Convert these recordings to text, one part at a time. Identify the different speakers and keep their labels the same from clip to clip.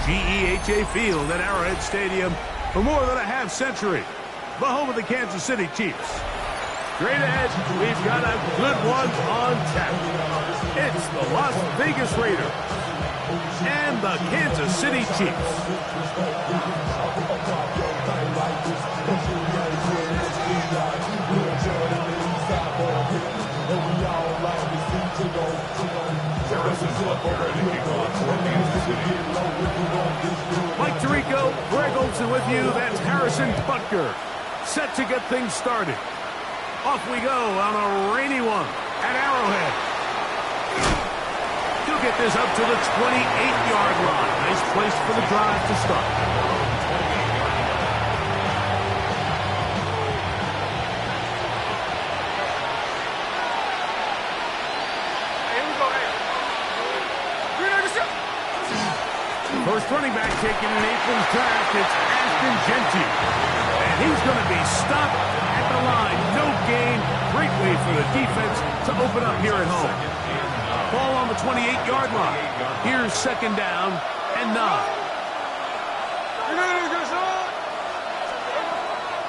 Speaker 1: GEHA Field at Arrowhead Stadium for more than a half century. The home of the Kansas City Chiefs. Straight ahead, we've got a good one on tap. It's the Las Vegas Raiders and the Kansas City Chiefs. Mike Tirico, Greg Olson with you. That's Harrison Butker. Set to get things started. Off we go on a rainy one at Arrowhead. He'll get this up to the 28-yard line. Nice place for the drive to start. First running back taken in April's draft, it's Ashton Genty. And he's going to be stopped at the line. No gain. Great way for the defense to open up here at home. Ball on the 28-yard line. Here's second down and 9.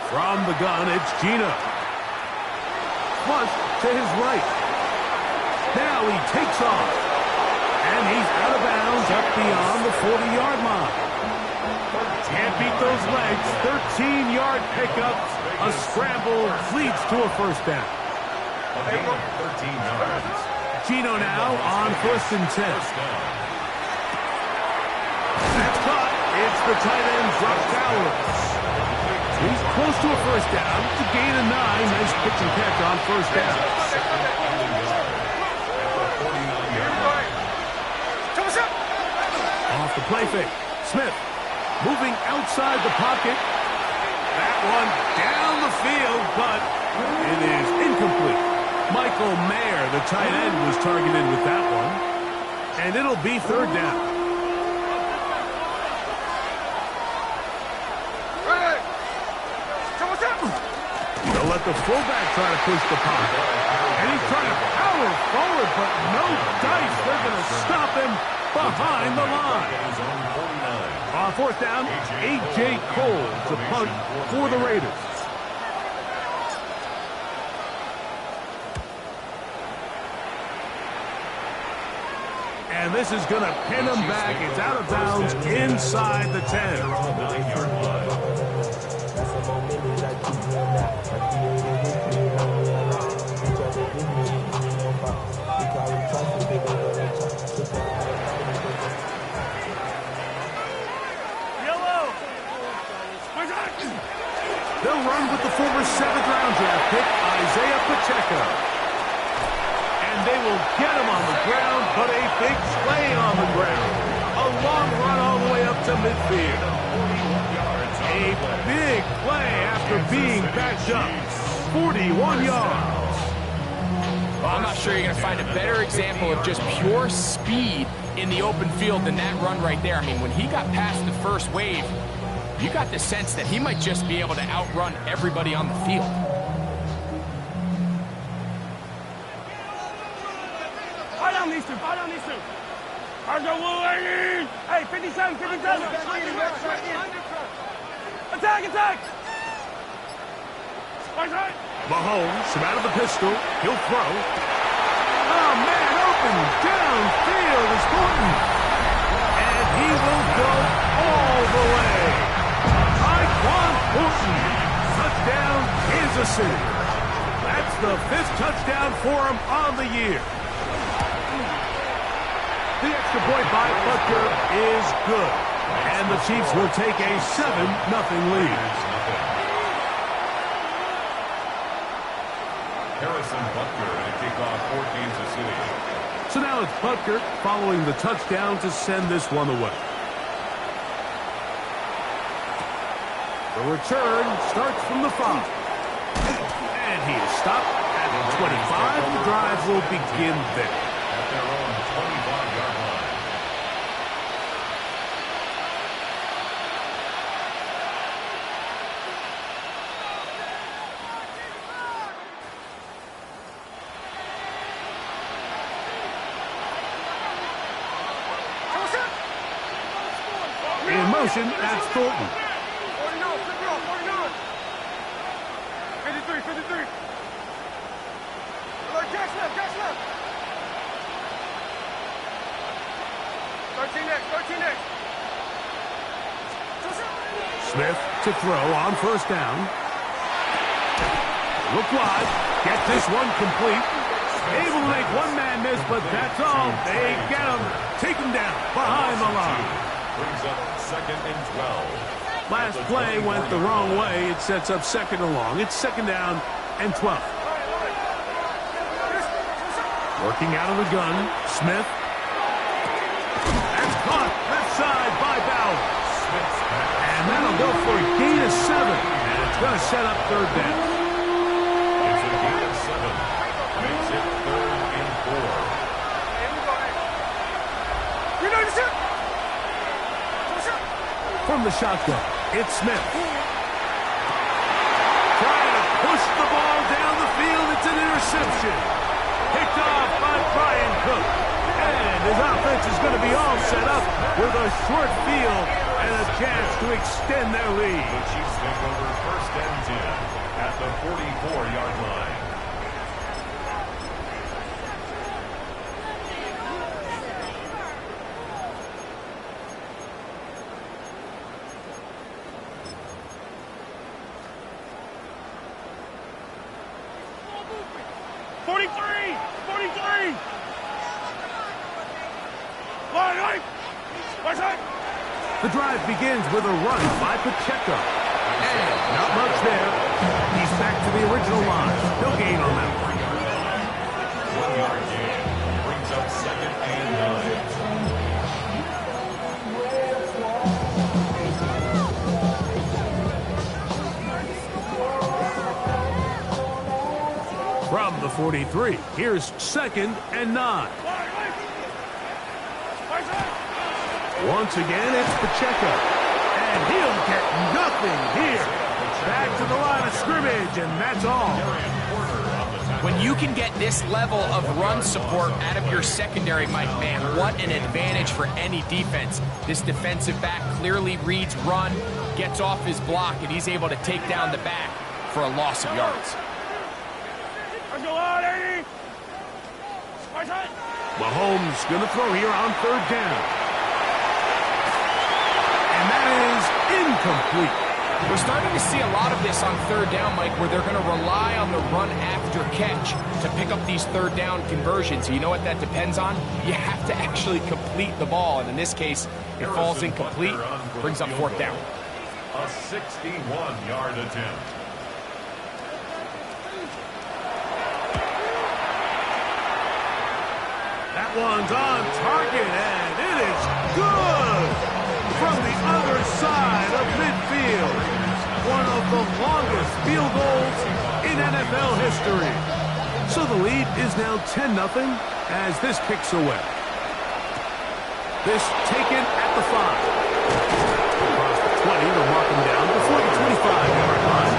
Speaker 1: From the gun, it's Gino. Flush to his right. Now he takes off. And he's out of bounds up beyond the 40-yard line. Can't beat those legs. 13-yard pickup. A scramble leads to a first down. 13 yards. Gino now on 1st and 10. That's caught. It's the tight end, Brock Bowers. He's close to a first down. It's a gain of 9. Nice pitch and catch on first down. Off the play fake. Smith moving outside the pocket. That one down the field, but it is incomplete. Michael Mayer, the tight end, was targeted with that one. And it'll be third down. They'll let the fullback try to push the pocket. And he's trying to power forward, but no dice. They're going to stop him behind the line. On fourth down, A.J. Cole to punt for the Raiders. And this is going to pin him back. It's out of bounds inside the 10. They'll run with the former 7th-round draft pick, Isaiah Pacheco. And they will get him on the ground, but a big play on the ground. A long run all the way up to midfield. A big play after being backed up. 41 yards.
Speaker 2: Well, I'm not sure you're going to find a better example of just pure speed in the open field than that run right there. I mean, when he got past the first wave, you got the sense that he might just be able to outrun everybody on the field.
Speaker 3: Fall down these two. Fall down these two. Hey, 57, 57. Attack, attack.
Speaker 1: Mahomes from out of the pistol. He'll throw. Oh, man, open downfield is Thornton. And he will go all the way. Thornton. Touchdown, Kansas City. That's the 5th touchdown for him on the year. The extra point by Butker is good. And the Chiefs will take a 7-0 lead.
Speaker 4: Harrison Butker and a kickoff for Kansas City.
Speaker 1: So now it's Butker following the touchdown to send this one away. The return starts from the 5. And he is stopped at the 25. The drive will begin there.
Speaker 4: At their own 25-yard line.
Speaker 1: In motion, that's Thornton.
Speaker 3: 49. 53. Jack's left. 13 next.
Speaker 1: Smith to throw on first down. Look wide. Get this one complete. Able to make one man miss, but that's all. They get him. Take him down behind the line.
Speaker 4: Brings up 2nd and 12.
Speaker 1: Last play went the wrong way. It sets up 2nd and long. It's 2nd down and 12. Working out of the gun, Smith. That's caught left side by Bauer. And that'll go for a gain of 7. And it's going to set up 3rd down.
Speaker 4: It's a gain of 7. Makes it 3rd and 4.
Speaker 1: From the shotgun, it's Smith. Trying to push the ball down the field. It's an interception. Picked off by Brian Cook. And his offense is going to be all set up with a short field and a chance to extend their lead.
Speaker 4: The Chiefs take over 1st and 10 at the 44-yard line.
Speaker 1: The drive begins with a run by Pacheco. And not much there. He's back to the original line. No gain on that one.
Speaker 4: 1-yard gain. Brings up 2nd and 9.
Speaker 1: From the 43, here's 2nd and 9. Once again, it's Pacheco. And he'll get nothing here. Back to the line of scrimmage, and that's all.
Speaker 2: When you can get this level of run support out of your secondary, Mike, man, what an advantage for any defense. This defensive back clearly reads run, gets off his block, and he's able to take down the back for a loss of yards.
Speaker 1: Mahomes going to throw here on 3rd down. And that is incomplete.
Speaker 2: We're starting to see a lot of this on 3rd down, Mike, where they're going to rely on the run after catch to pick up these 3rd down conversions. You know what that depends on? You have to actually complete the ball, and in this case, it falls incomplete, brings up 4th down.
Speaker 4: A 61-yard attempt.
Speaker 1: That one's on target, and it is good from the other side of midfield. One of the longest field goals in NFL history. So the lead is now 10-0 as this kicks away. This taken at the 5. Across the 20 to mark him down before the 25-yard line.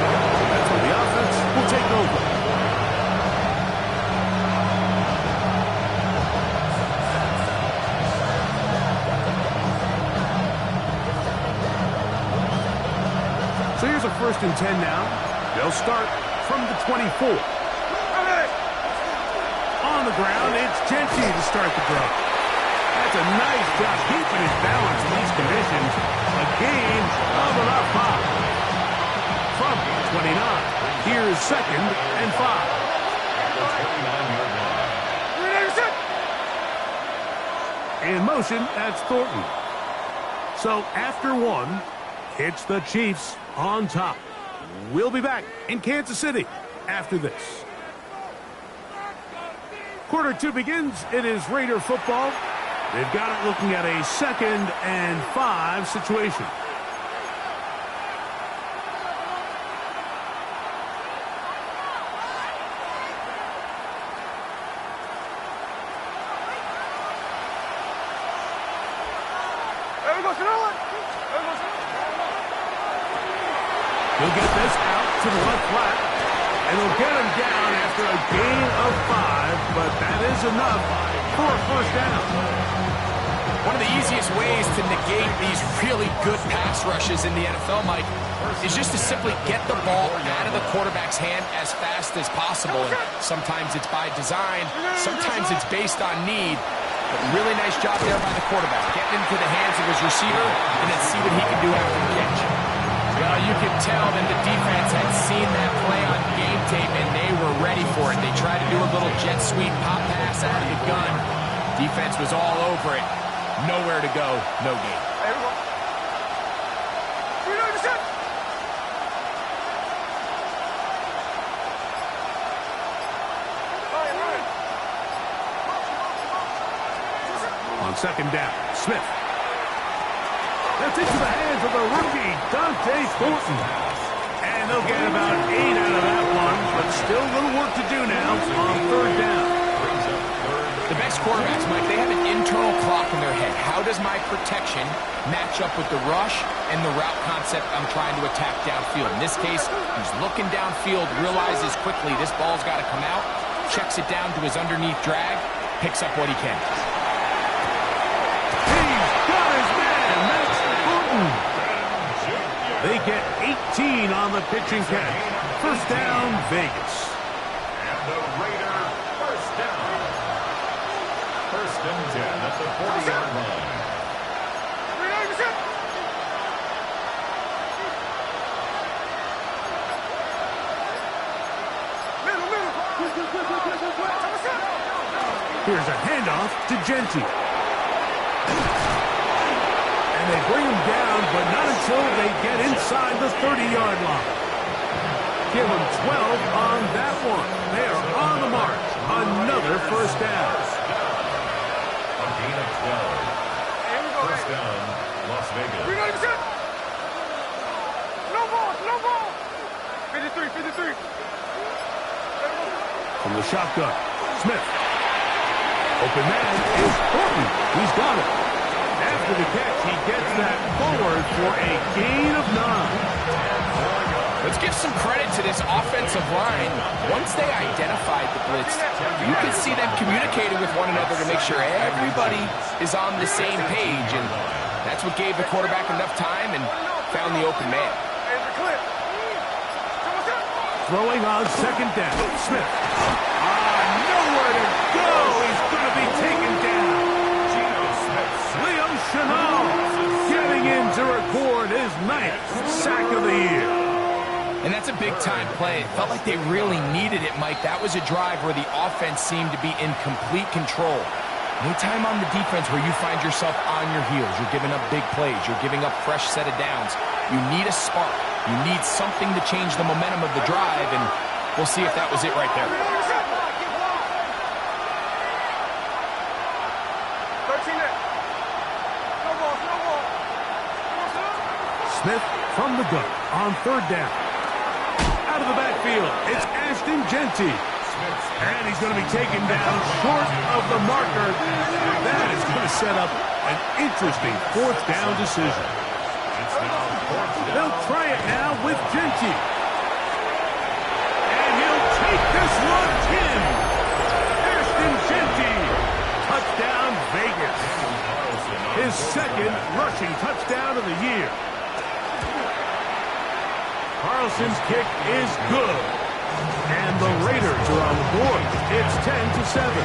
Speaker 1: That's where the offense will take over. So here's a 1st and 10 now. They'll start from the 24. On the ground, it's Genty to start the drive. That's a nice job keeping his balance in these conditions. A gain of about 5. From the 29, here's 2nd and 5. In motion, that's Thornton. So after 1, it's the Chiefs on top. We'll be back in Kansas City after this. Quarter 2 begins. It is Raider football. They've got it looking at a 2nd and 5 situation. He'll get this out to the left flat, and he'll get him down after a gain of 5, but that is enough for a 1st down.
Speaker 2: One of the easiest ways to negate these really good pass rushes in the NFL, Mike, is just to simply get the ball out of the quarterback's hand as fast as possible. And sometimes it's by design, sometimes it's based on need. But really nice job there by the quarterback, getting into the hands of his receiver and then see what he can do after the catch. Well, you could tell that the defense had seen that play on game tape and they were ready for it. They tried to do a little jet sweep pop pass out of the gun. Defense was all over it. Nowhere to go, no game.
Speaker 3: There we go.
Speaker 1: On second down, Smith. That's into the hands of the rookie, Dante Thornton. And they'll get about 8 out of that one, but still a little work to do now on third down.
Speaker 2: The best quarterbacks, Mike, they have an internal clock in their head. How does my protection match up with the rush and the route concept I'm trying to attack downfield? In this case, he's looking downfield, realizes quickly this ball's got to come out, checks it down to his underneath drag, picks up what he can.
Speaker 1: They get 18 on the pitch and catch. First down, Vegas.
Speaker 4: And the Raider first down. First and 10 at the 40-yard line.
Speaker 1: Here's a handoff to Genty. And they bring him down, but not until they get inside the 30-yard line. Give them 12 on that one. They are on the march. Another first down.
Speaker 4: A gain of 12. First down, Las Vegas.
Speaker 3: No ball. 53.
Speaker 1: From the shotgun, Smith. Open man is Thornton. He's got it. After the catch, he gets that forward for a gain of 9.
Speaker 2: Let's give some credit to this offensive line. Once they identified the blitz, you can see them communicating with one another to make sure everybody is on the same page. And that's what gave the quarterback enough time and found the open man.
Speaker 1: Throwing on second down, Smith. Nowhere to go. He's going to be taken down. Leo Chenal getting in to record his 9th sack of the year.
Speaker 2: And that's a big-time play. It felt like they really needed it, Mike. That was a drive where the offense seemed to be in complete control. Anytime on the defense where you find yourself on your heels, you're giving up big plays, you're giving up fresh set of downs, you need a spark. You need something to change the momentum of the drive, and we'll see if that was it right there.
Speaker 1: Smith from the gun on third down. Out of the backfield, it's Ashton Genty. And he's going to be taken down short of the marker. That is going to set up an interesting fourth down decision. They'll try it now with Genty. And he'll take this one in. Ashton Genty. Touchdown, Vegas. His second rushing touchdown of the year. Carlson's kick is good. And the Raiders are on the board. It's 10-7.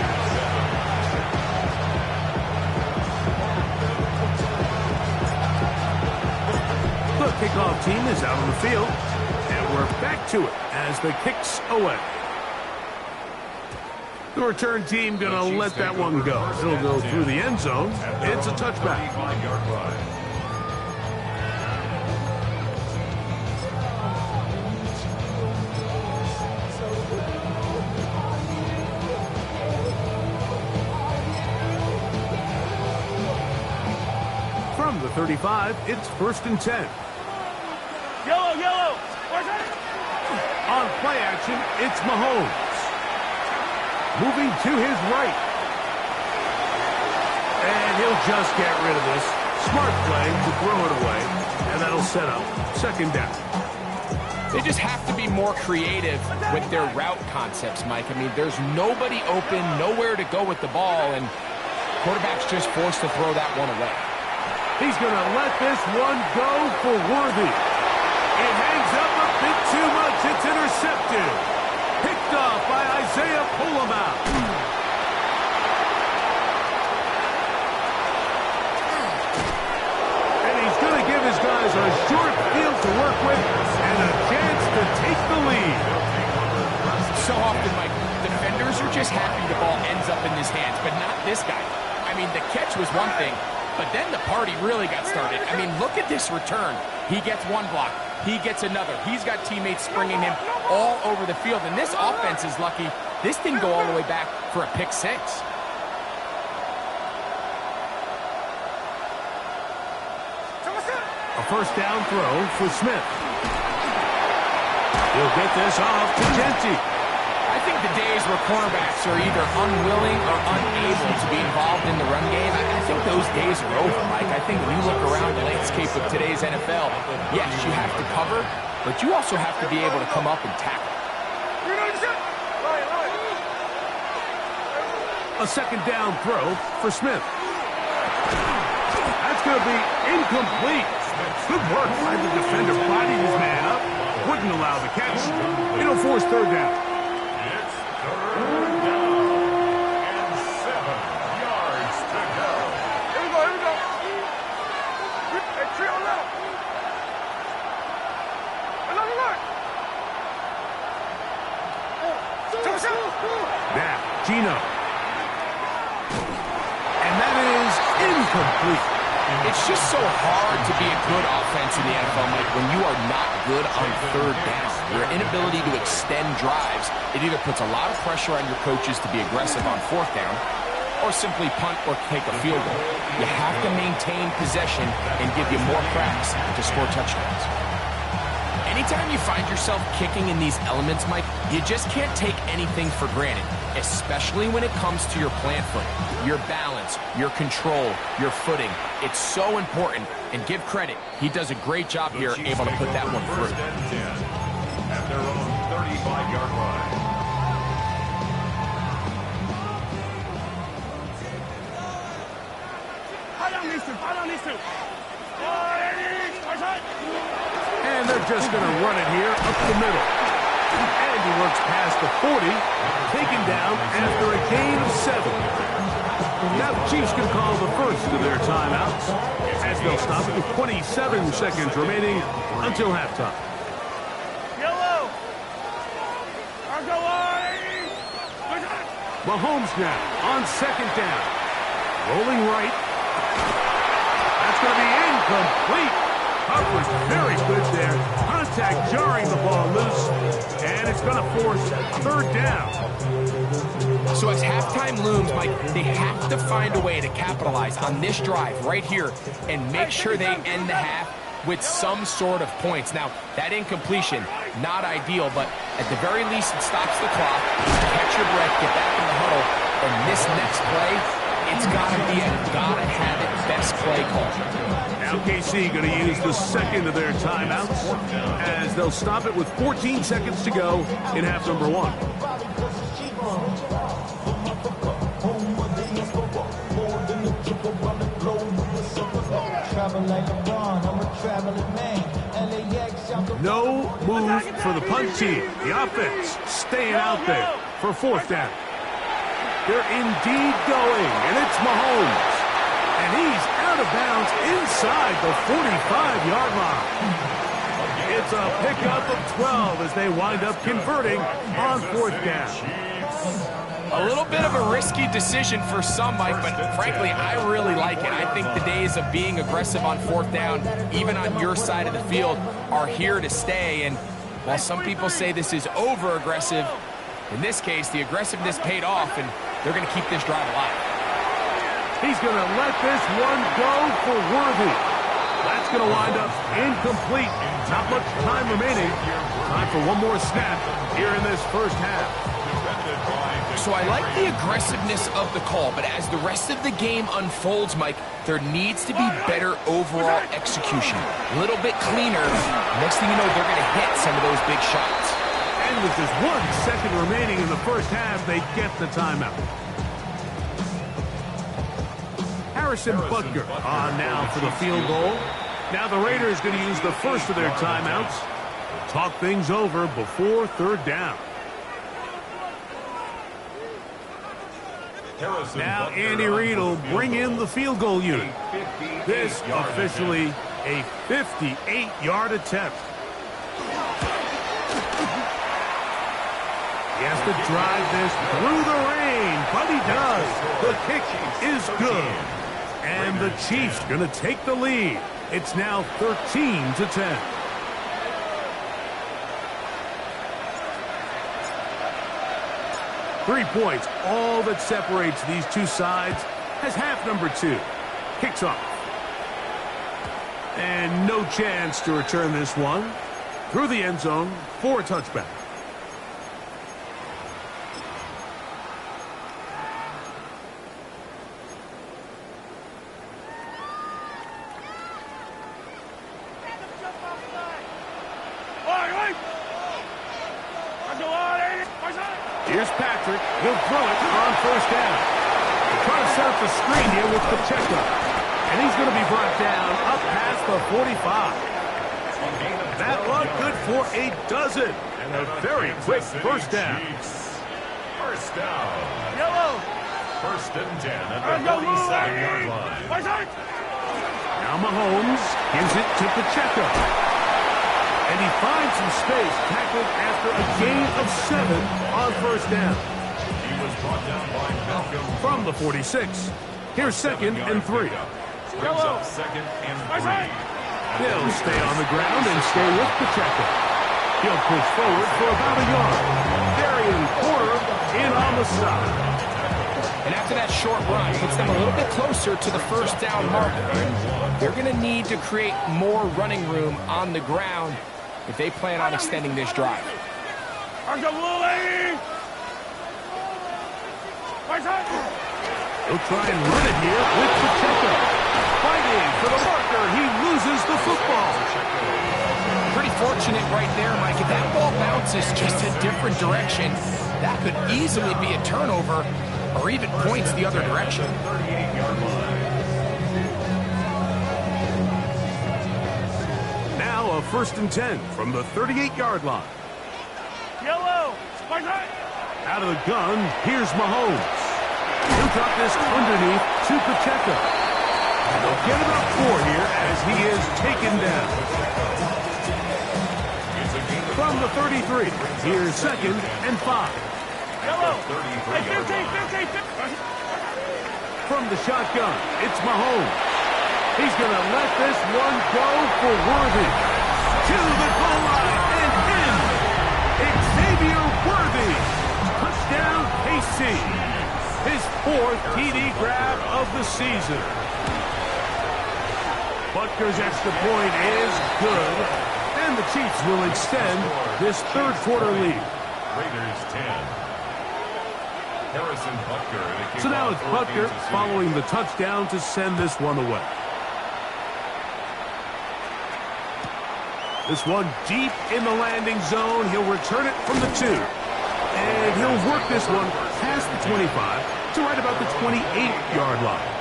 Speaker 1: The kickoff team is out on the field, and we're back to it as the kick's away. The return team going to let that one go. It'll go through the end zone. It's a touchback. From the 35, it's 1st and 10.
Speaker 3: Yellow.
Speaker 1: On play action, it's Mahomes. Moving to his right. And he'll just get rid of this. Smart play to throw it away. And that'll set up second down.
Speaker 2: They just have to be more creative with their route concepts, Mike. I mean, there's nobody open, nowhere to go with the ball, and quarterback's just forced to throw that one away.
Speaker 1: He's going to let this one go for Worthy. It hangs up a bit too much. It's intercepted. Picked off by Isaiah Pullamout. And he's going to give his guys a short field to work with and a chance to take the lead.
Speaker 2: So often, Mike, defenders are just happy the ball ends up in his hands, but not this guy. I mean, the catch was one thing, but then the party really got started. I mean, look at this return. He gets one block. He gets another. He's got teammates springing him all over the field, and this offense is lucky. This didn't go all the way back for a pick six.
Speaker 1: A first down throw for Smith. He'll get this off to Genty.
Speaker 2: I think the days where cornerbacks are either unwilling or unable to be involved in the run game, I think those days are over, Mike. I think when you look around the landscape of today's NFL, yes, you have to cover, but you also have to be able to come up and tackle.
Speaker 1: A second down throw for Smith. That's going to be incomplete. Good work by the defender, bodied his man up, wouldn't allow the catch. It'll force third down.
Speaker 4: It's third down and 7 yards to go.
Speaker 3: Here we go. Hey, three on left. Look.
Speaker 1: Now, Gino. And that is incomplete.
Speaker 2: It's just so hard to be a good offense in the NFL, Mike, when you are not good on third down. Your inability to extend drives, it either puts a lot of pressure on your coaches to be aggressive on fourth down or simply punt or take a field goal. You have to maintain possession and give you more cracks to score touchdowns. Anytime you find yourself kicking in these elements, Mike, you just can't take anything for granted, especially when it comes to your plant foot, your balance, your control, your footing. It's so important, and give credit. He does a great job here, able to put that one through.
Speaker 4: First and 10 at their own 35-yard line.
Speaker 3: Fight on these two.
Speaker 1: And they're just going to run it here up the middle. And he works past the 40, taken down after a gain of 7. Now the Chiefs can call the first of their timeouts as they'll stop it with 27 seconds remaining until halftime.
Speaker 3: Yellow.
Speaker 1: Mahomes now on second down. Rolling right. That's going to be incomplete. Coverage very good there. Contact jarring the ball loose. And it's going to force third down.
Speaker 2: So as halftime looms, Mike, they have to find a way to capitalize on this drive right here and make sure they end the half with some sort of points. Now, that incompletion, not ideal, but at the very least, it stops the clock. Catch your breath, get back in the huddle, and this next play, it's got to be a gotta-have-it best play call.
Speaker 1: Now KC going to use the second of their timeouts as they'll stop it with 14 seconds to go in half number 1. No move for the punt team. The offense staying out there for fourth down. They're indeed going, and it's Mahomes. And he's out of bounds inside the 45-yard line. It's a pickup of 12 as they wind up converting on fourth down.
Speaker 2: A little bit of a risky decision for some, Mike, but frankly, I really like it. I think the days of being aggressive on fourth down, even on your side of the field, are here to stay. And while some people say this is over-aggressive, in this case, the aggressiveness paid off, and they're going to keep this drive alive.
Speaker 1: He's going to let this one go for Worthy. That's going to wind up incomplete. Not much time remaining. Time for one more snap here in this first half.
Speaker 2: So I like the aggressiveness of the call, but as the rest of the game unfolds, Mike, there needs to be better overall execution. A little bit cleaner. Next thing you know, they're going to hit some of those big shots.
Speaker 1: And with just 1 second remaining in the first half, they get the timeout. Harrison Butker on now for the field goal. Now the Raiders going to use the first of their timeouts to talk things over before third down. Now Andy Reid will bring in the field goal unit. This officially a 58-yard attempt. He has to drive this through the rain, but he does. The kick is good. And the Chiefs going to take the lead. It's now 13-10. Three points, all that separates these two sides, as half number two kicks off. And no chance to return this one through the end zone for a touchback. Here's Patrick. He'll throw it on first down. They're trying to set up the screen here with Pacheco. And he's going to be brought down up past the 45. That one good for a dozen. And a very quick first down.
Speaker 4: First down.
Speaker 3: Yellow.
Speaker 4: First and 10 at the 47-yard line.
Speaker 1: Now Mahomes gives it to Pacheco. And he finds some space, tackled after a gain of 7 on first down.
Speaker 4: He was brought down by Malcolm
Speaker 1: From the 46. Here's second and 3.
Speaker 4: Brings up second and 3.
Speaker 1: They'll stay on the ground and stay with Pacheco. He'll push forward for about a yard. Darian Porter in on the stop.
Speaker 2: And after that short run, puts them a little bit closer to the first down marker. They're going to need to create more running room on the ground if they plan on extending this drive.
Speaker 1: He'll try and run it here with Pacheco. Fighting for the marker. He loses the football.
Speaker 2: Pretty fortunate right there, Mike. If that ball bounces just a different direction, that could easily be a turnover or even points the other direction.
Speaker 1: Now a first and 10 from the 38-yard line.
Speaker 3: Yellow.
Speaker 1: Out of the gun, here's Mahomes. He'll drop this underneath to Pacheco. And they'll get about 4 here as he is taken down. From the 33, here's second and 5.
Speaker 3: Yellow.
Speaker 1: From the shotgun, it's Mahomes. He's going to let this one go for Worthy. To the goal line and in. Xavier Worthy. Touchdown, KC. His 4th TD grab of the season. Butker's extra point is good. And the Chiefs will extend this third quarter lead.
Speaker 4: Raiders 10. Harrison Butker.
Speaker 1: So now it's Butker following the touchdown to send this one away. This one deep in the landing zone. He'll return it from the 2. And he'll work this one past the 25 to right about the 28-yard line.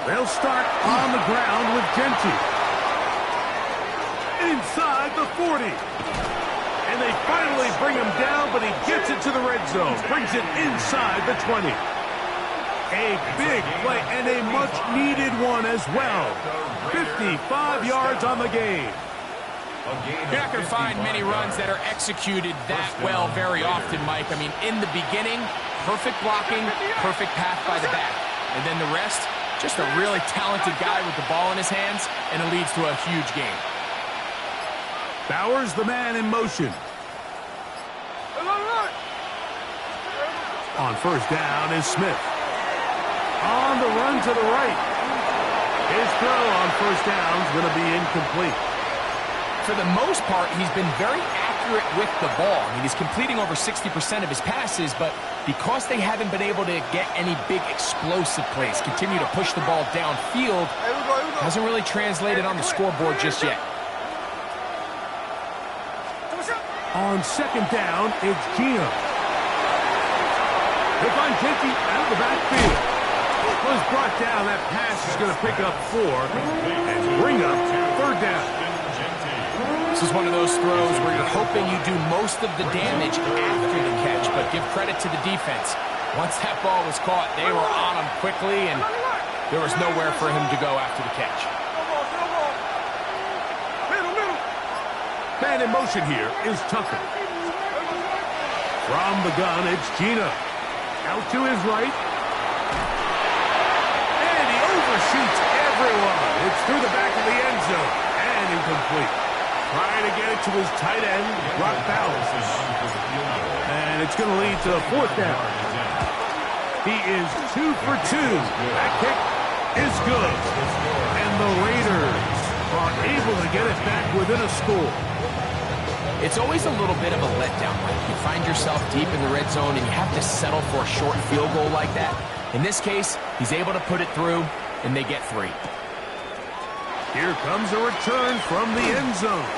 Speaker 1: They'll start on the ground with Genty. Inside the 40. And they finally bring him down, but he gets it to the red zone. Brings it inside the 20. A big play and a much-needed one as well. 55 yards on the game.
Speaker 2: You're not going to find many runs that are executed that well very often, Mike. I mean, in the beginning, perfect blocking, perfect path by the back. And then the rest, just a really talented guy with the ball in his hands, and it leads to a huge game.
Speaker 1: Bowers, the man in motion. On first down is Smith. On the run to the right. His throw on first down is going to be incomplete.
Speaker 2: For the most part, he's been very accurate accurate with the ball. I mean, he's completing over 60% of his passes, but because they haven't been able to get any big explosive plays, continue to push the ball downfield, hasn't really translated on the scoreboard just yet.
Speaker 1: On second down, it's Gino. They find Jenke out of the backfield. Was brought down. That pass is going to pick up 4 and bring up third down.
Speaker 2: This is one of those throws where you're hoping you do most of the damage after the catch, but give credit to the defense. Once that ball was caught, they were on him quickly, and there was nowhere for him to go after the catch.
Speaker 1: Man in motion here is Tucker. From the gun, it's Gino. Out to his right. And he overshoots everyone. It's through the back of the end zone. And incomplete. Trying to get it to his tight end, Brock Bowers. And it's going to lead to a fourth down. He is 2 for 2. That kick is good. And the Raiders are able to get it back within a score.
Speaker 2: It's always a little bit of a letdown, Mike. You find yourself deep in the red zone and you have to settle for a short field goal like that. In this case, he's able to put it through, and they get 3.
Speaker 1: Here comes a return from the end zone.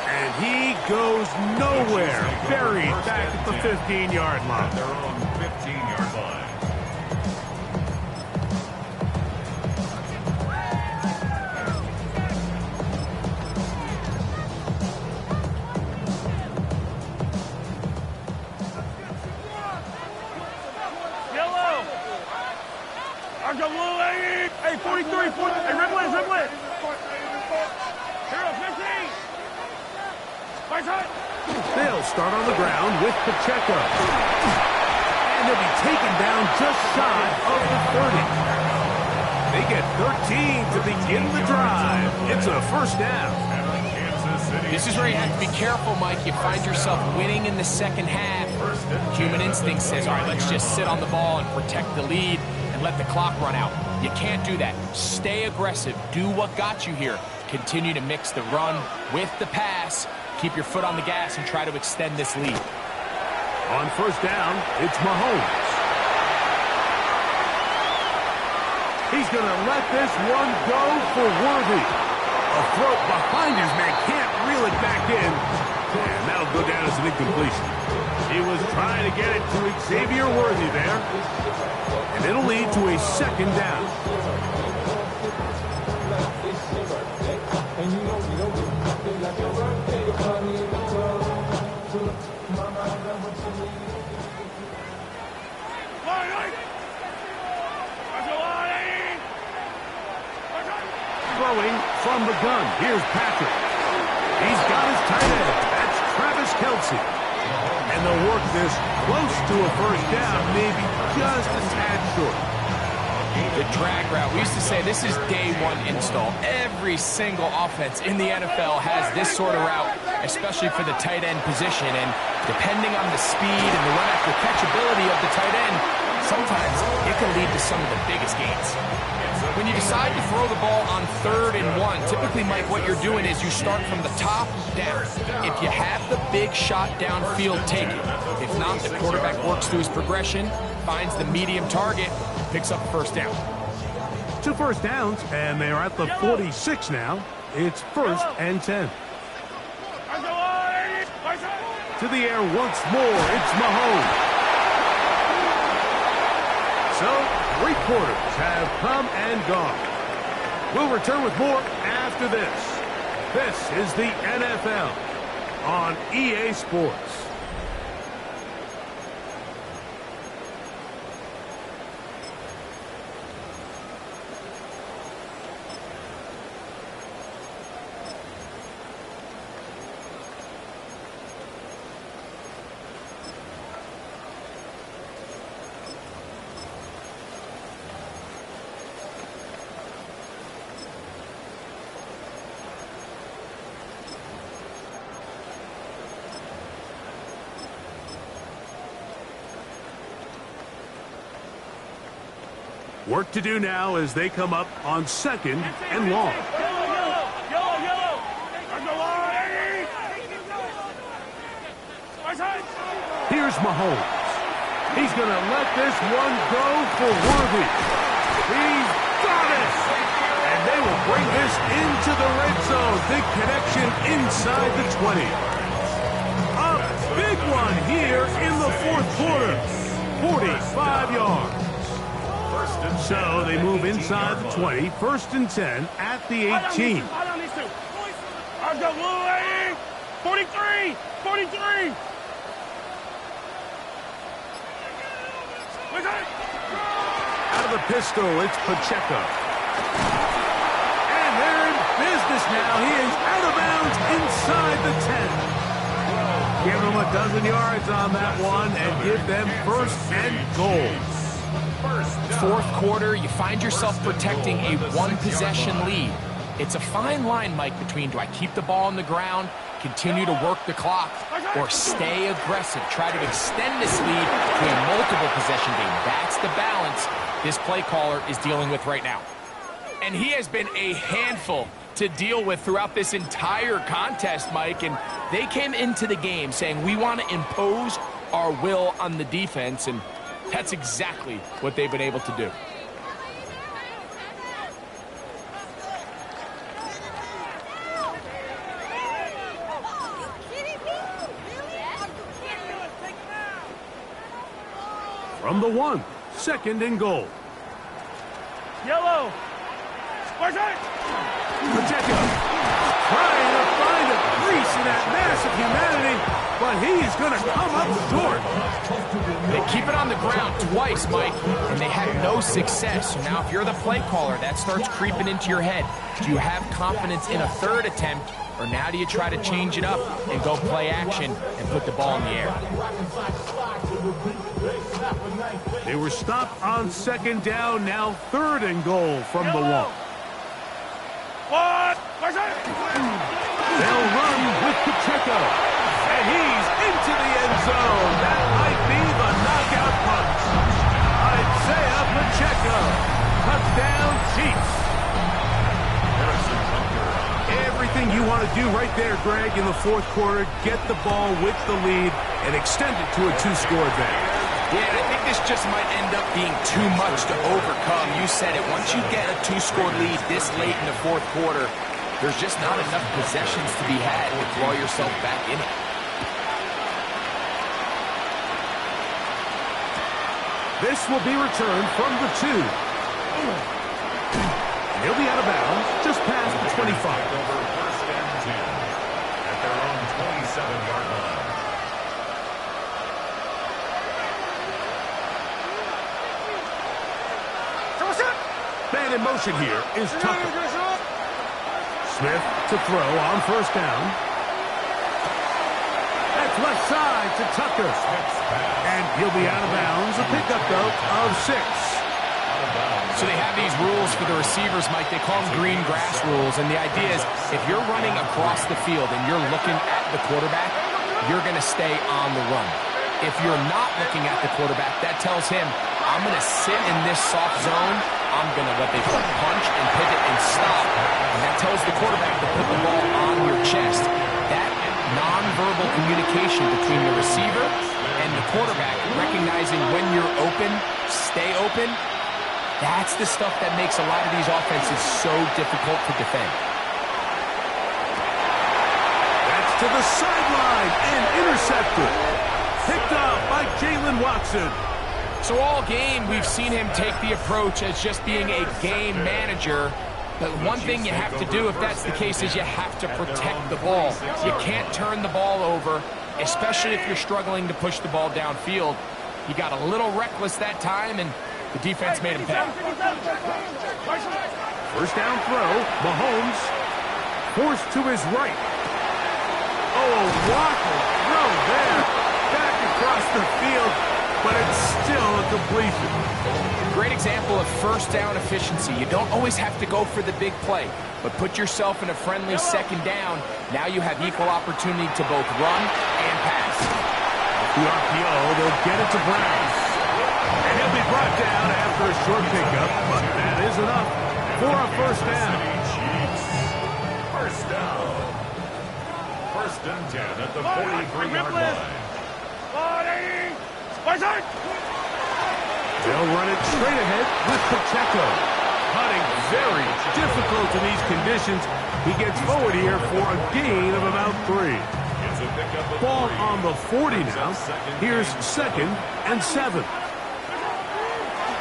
Speaker 1: And he goes nowhere. Buried back at the 15-yard line.
Speaker 4: Their own 15-yard line.
Speaker 3: Hey, 43, 40. Hey, Ripley. Hero 15.
Speaker 1: They'll start on the ground with Pacheco. And they'll be taken down just shy of the 30. They get 13 to begin the drive. It's a first down.
Speaker 2: This is where you have to be careful, Mike. You find yourself winning in the second half. Human instinct says, all right, let's just sit on the ball and protect the lead and let the clock run out. You can't do that. Stay aggressive. Do what got you here. Continue to mix the run with the pass. Keep your foot on the gas and try to extend this lead.
Speaker 1: On first down, it's Mahomes. He's going to let this one go for Worthy. A throw behind his man, can't reel it back in. And that'll go down as an incompletion. He was trying to get it to Xavier Worthy there. And it'll lead to a second down. Throwing from the gun. Here's Patrick. He's got his tight end. That's Travis Kelce. And they'll work this close to a first down, maybe just a tad short.
Speaker 2: The drag route. We used to say this is day one install. Every single offense in the NFL has this sort of route, especially for the tight end position. And depending on the speed and the run after catchability of the tight end, sometimes it can lead to some of the biggest gains. When you decide to throw the ball on 3rd and 1, typically, Mike, what you're doing is you start from the top down. If you have the big shot downfield, take it. If not, the quarterback works through his progression, finds the medium target, picks up first down.
Speaker 1: 2 first downs, and they are at the 46 now. It's 1st and 10. To the air once more, it's Mahomes. So, 3 quarters have come and gone. We'll return with more after this. This is the NFL on EA Sports. Work to do now as they come up on 2nd and long. Here's Mahomes. He's going to let this one go for Worthy. He's got it! And they will bring this into the red zone. Big connection inside the 20. A big one here in the fourth quarter. 45 yards. So they move inside the 20. First and 10 at the 18.
Speaker 3: I've got 43! 43!
Speaker 1: Out of the pistol, it's Pacheco. And they're in business now. He is out of bounds inside the 10. Give them a dozen yards on that one and give them first and goal.
Speaker 2: Fourth quarter, you find yourself protecting a one-possession lead. It's a fine line, Mike, between do I keep the ball on the ground, continue to work the clock, or stay aggressive, try to extend this lead to a multiple possession game. That's the balance this play caller is dealing with right now. And he has been a handful to deal with throughout this entire contest, Mike, and they came into the game saying we want to impose our will on the defense, and that's exactly what they've been able to do.
Speaker 1: From the 1, second and goal.
Speaker 3: Yellow!
Speaker 1: Pacheco trying to find a crease in that mass of humanity, but he's going to come up short.
Speaker 2: They keep it on the ground twice, Mike, and they had no success. So now if you're the play caller, that starts creeping into your head. Do you have confidence in a third attempt, or now do you try to change it up and go play action and put the ball in the air?
Speaker 1: They were stopped on second down, now third and goal from the 1.
Speaker 3: What?
Speaker 1: They'll run with Pacheco, and he's into the end zone. That might be the knockout punch. Isaiah Pacheco, touchdown Chiefs. Everything you want to do right there, Greg, in the fourth quarter, get the ball with the lead and extend it to a 2-score advantage.
Speaker 2: Yeah, and I think this just might end up being too much to overcome. You said it. Once you get a 2-score lead this late in the fourth quarter, there's just not enough possessions to be had to draw yourself back in it.
Speaker 1: This will be returned from the 2. He'll be out of bounds just past the 25.
Speaker 4: First and 10 at their own 27-yard line.
Speaker 1: Man in motion here is Tucker. Smith to throw on first down. That's left side to Tucker. And he'll be out of bounds. A pickup, though, of 6.
Speaker 2: So they have these rules for the receivers, Mike. They call them green grass rules. And the idea is if you're running across the field and you're looking at the quarterback, you're going to stay on the run. If you're not looking at the quarterback, that tells him, I'm going to sit in this soft zone. I'm going to what they call punch and pivot and stop. And that tells the quarterback to put the ball on your chest. That nonverbal communication between the receiver and the quarterback, recognizing when you're open, stay open, that's the stuff that makes a lot of these offenses so difficult to defend.
Speaker 1: That's to the sideline and intercepted. Picked up by Jalen Watson.
Speaker 2: So all game, we've seen him take the approach as just being a game manager. But one thing you have to do, if that's the case, is you have to protect the ball. You can't turn the ball over, especially if you're struggling to push the ball downfield. He got a little reckless that time, and the defense made him pay.
Speaker 1: First down throw. Mahomes forced to his right. Oh, waffle throw there. Back across the field, but it's still a completion.
Speaker 2: Great example of first down efficiency. You don't always have to go for the big play, but put yourself in a friendly second down. Now you have equal opportunity to both run and pass.
Speaker 1: The RPO, they'll get it to Brown. And he'll be brought down after a short pickup, but that is enough for a first down.
Speaker 4: First down. First and 10 at the 43-yard line.
Speaker 1: They'll run it straight ahead with Pacheco. Cutting very difficult in these conditions. He gets forward here for a gain of about 3. Ball on the 40 now. Here's 2nd and 7.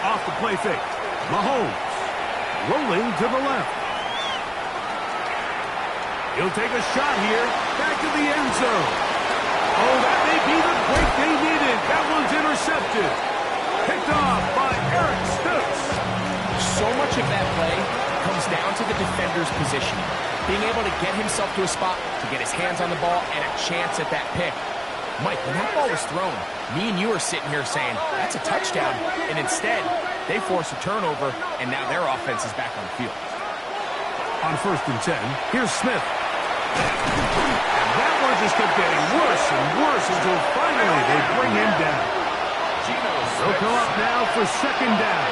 Speaker 1: Off the play fake. Mahomes rolling to the left. He'll take a shot here. Back to the end zone. Oh, that may be the break they needed. That one's intercepted. Picked off by Eric Stutz.
Speaker 2: So much of that play comes down to the defender's positioning. Being able to get himself to a spot, to get his hands on the ball, and a chance at that pick. Mike, when that ball was thrown, me and you are sitting here saying, that's a touchdown. And instead, they force a turnover, and now their offense is back on the field.
Speaker 1: On 1st and 10, here's Smith. And that one just kept getting worse and worse until finally they bring him down. They'll come up now for 2nd down.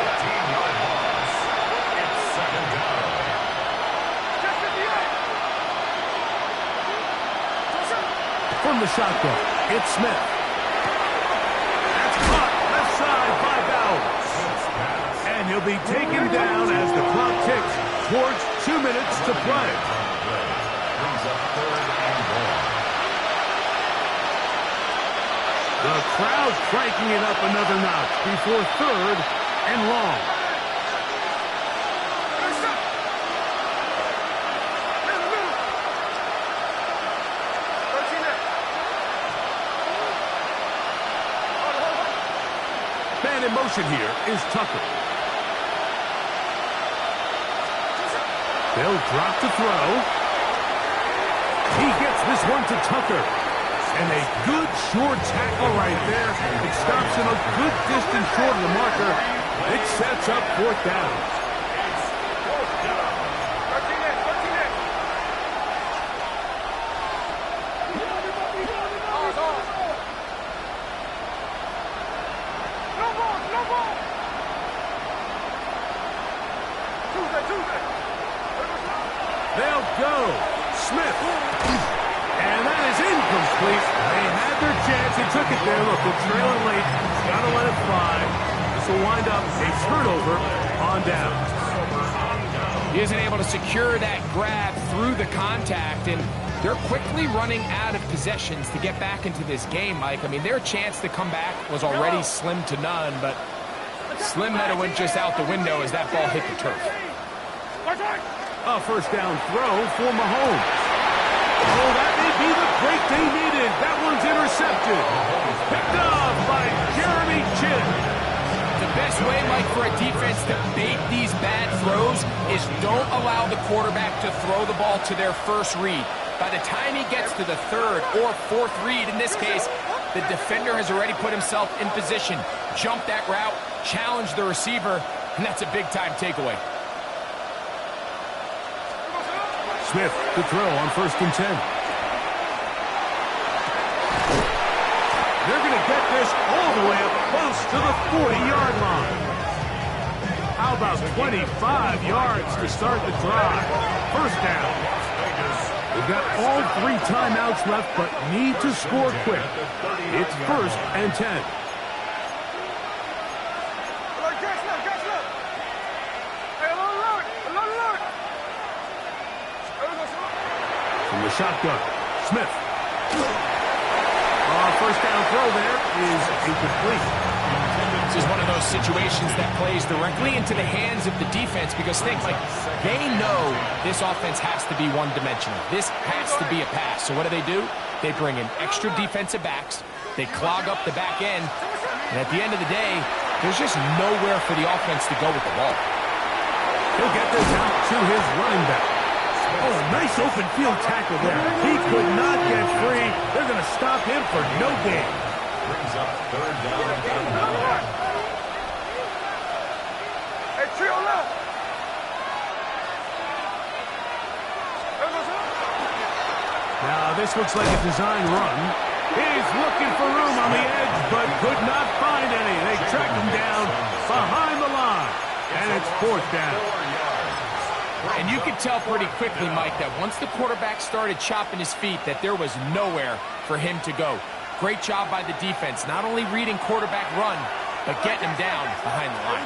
Speaker 1: From the shotgun, it's Smith. That's caught left side by Bowers. And he'll be taken down as the clock ticks towards 2 minutes to play. The crowd cranking it up another notch before 3rd and long. Man in motion here is Tucker. They'll drop to throw. He gets this one to Tucker. And a good short tackle right there. It stops him a good distance short of the marker. It sets up 4th down. They'll go. Smith. And that is incomplete. They had their chance. They took it there. Look, they're trailing late. Got to let it fly. This will wind up a turnover on downs.
Speaker 2: He isn't able to secure that grab through the contact, and they're quickly running out of possessions to get back into this game, Mike. I mean, their chance to come back was already slim to none, but slim might have went just out the window as that ball hit the turf.
Speaker 1: A 1st down throw for Mahomes. Oh, that may be the break they needed. That one's intercepted. Picked off by Jeremy Chinn.
Speaker 2: The best way, Mike, for a defense to bait these bad throws is don't allow the quarterback to throw the ball to their first read. By the time he gets to the 3rd or 4th read, in this case, the defender has already put himself in position, jump that route, challenge the receiver, and that's a big-time takeaway.
Speaker 1: Smith to throw on 1st and 10. They're going to get this all the way up close to the 40-yard line. How about 25 yards to start the drive? 1st down. They've got all 3 timeouts left, but need to score quick. It's 1st and 10. From the shotgun, Smith. 1st down throw there is incomplete.
Speaker 2: This is one of those situations that plays directly into the hands of the defense because think, like, they know this offense has to be one-dimensional. This has to be a pass. So what do? They bring in extra defensive backs. They clog up the back end. And at the end of the day, there's just nowhere for the offense to go with the ball.
Speaker 1: He'll get this out to his running back. Oh, nice open field tackle there. He could not get free. They're going to stop him for no gain.
Speaker 4: Brings up 3rd down.
Speaker 3: Hey, trio left.
Speaker 1: Now, this looks like a design run. He's looking for room on the edge, but could not find any. They tracked him down behind the line, and it's 4th down.
Speaker 2: And you could tell pretty quickly, Mike, that once the quarterback started chopping his feet, that there was nowhere for him to go. Great job by the defense, not only reading quarterback run, but getting him down behind the line.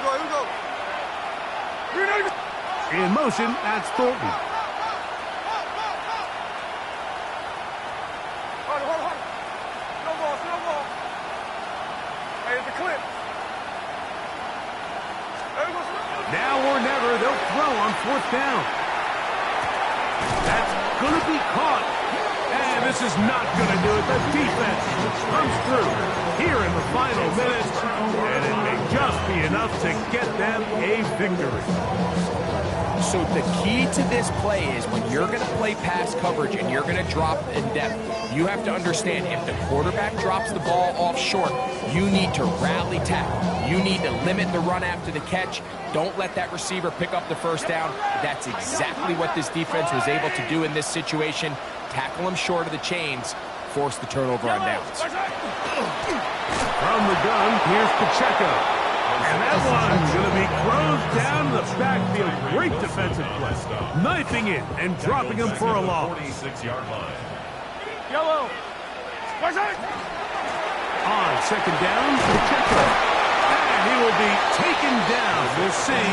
Speaker 1: In motion, that's Thornton. Now or never, they'll throw on 4th down. That's going to be caught. And this is not going to do it. The defense comes through here in the final minutes, and it may just be enough to get them a victory.
Speaker 2: So the key to this play is when you're going to play pass coverage and you're going to drop in depth, you have to understand if the quarterback drops the ball off short, you need to rally tackle. You need to limit the run after the catch. Don't let that receiver pick up the first down. That's exactly what this defense was able to do in this situation. Tackle him short of the chains, force the turnover on downs.
Speaker 1: From the gun, here's Pacheco. And that one's going to be closed down in the backfield. Great defensive play. Knifing it and dropping him for a loss.
Speaker 4: 46-yard line.
Speaker 3: Yellow.
Speaker 1: On 2nd down, Pacheco. And he will be taken down. We'll see.